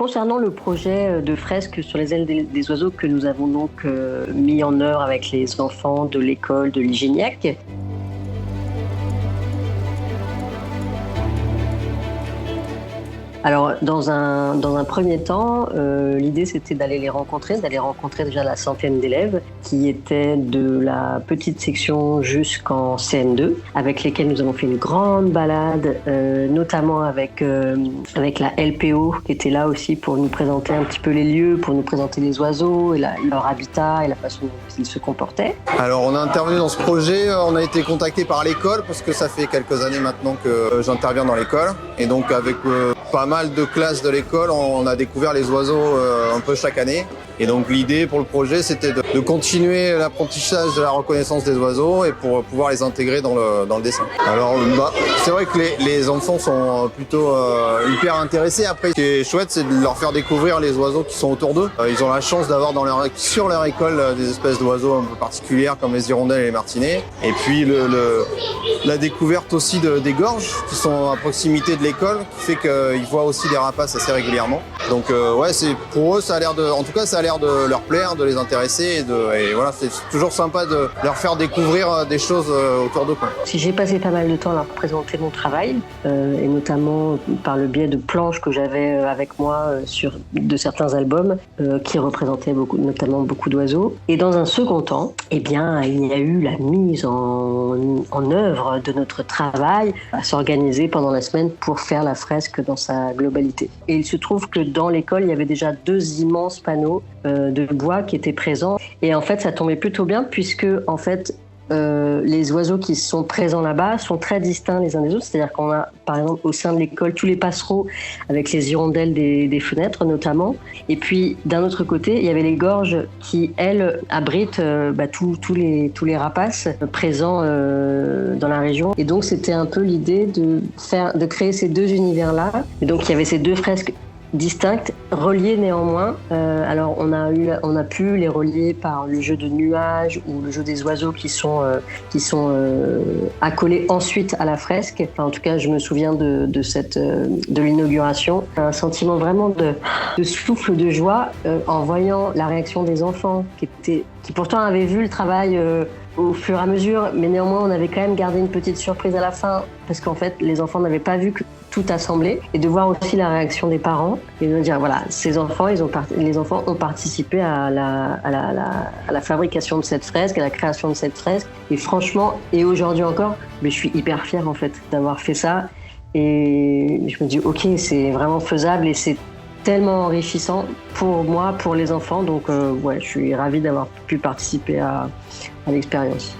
Concernant le projet de fresque sur les ailes des oiseaux que nous avons donc mis en œuvre avec les enfants de l'école de l'Igéniec, alors, dans un premier temps, l'idée c'était d'aller rencontrer déjà la centaine d'élèves qui étaient de la petite section jusqu'en CM2, avec lesquels nous avons fait une grande balade, notamment avec la LPO qui était là aussi pour nous présenter un petit peu les lieux, pour nous présenter les oiseaux et leur habitat et la façon dont ils se comportaient. Alors on a intervenu dans ce projet, on a été contacté par l'école parce que ça fait quelques années maintenant que j'interviens dans l'école et donc avec pas mal de classes de l'école, on a découvert les oiseaux un peu chaque année. Et donc l'idée pour le projet, c'était de continuer l'apprentissage de la reconnaissance des oiseaux et pour pouvoir les intégrer dans le dessin. Alors c'est vrai que les enfants sont plutôt hyper intéressés. Après, ce qui est chouette, c'est de leur faire découvrir les oiseaux qui sont autour d'eux. Ils ont la chance d'avoir sur leur école des espèces d'oiseaux un peu particulières comme les hirondelles et les martinets. Et puis la découverte aussi des gorges qui sont à proximité de l'école, qui fait qu'ils voient aussi des rapaces assez régulièrement. Donc ouais, c'est pour eux, ça a l'air de leur plaire, de les intéresser et voilà, c'est toujours sympa de leur faire découvrir des choses autour d'eux. Si j'ai passé pas mal de temps à leur présenter mon travail et notamment par le biais de planches que j'avais avec moi de certains albums qui représentaient notamment beaucoup d'oiseaux. Et dans un second temps, eh bien, il y a eu la mise en œuvre de notre travail à s'organiser pendant la semaine pour faire la fresque dans sa globalité. Et il se trouve que dans l'école, il y avait déjà 2 immenses panneaux de bois qui étaient présents. Et en fait, ça tombait plutôt bien puisque, en fait, les oiseaux qui sont présents là-bas sont très distincts les uns des autres. C'est-à-dire qu'on a, par exemple, au sein de l'école, tous les passereaux avec les hirondelles des fenêtres, notamment. Et puis, d'un autre côté, il y avait les gorges qui, elles, abritent tous les rapaces présents dans la région. Et donc, c'était un peu l'idée de créer ces 2 univers-là. Et donc, il y avait ces 2 fresques distinctes, reliées néanmoins. Alors on a pu les relier par le jeu de nuages ou le jeu des oiseaux qui sont accolés ensuite à la fresque. Enfin, en tout cas, je me souviens de l'inauguration. Un sentiment vraiment de souffle de joie en voyant la réaction des enfants qui pourtant avaient vu le travail au fur et à mesure, mais néanmoins on avait quand même gardé une petite surprise à la fin parce qu'en fait les enfants n'avaient pas vu que tout assemblé, et de voir aussi la réaction des parents et de dire voilà, les enfants ont participé à la fabrication de cette fresque, à la création de cette fresque, et franchement, et aujourd'hui encore, mais je suis hyper fière en fait d'avoir fait ça, et je me dis ok, c'est vraiment faisable et c'est tellement enrichissant pour moi, pour les enfants, donc ouais, je suis ravie d'avoir pu participer à l'expérience.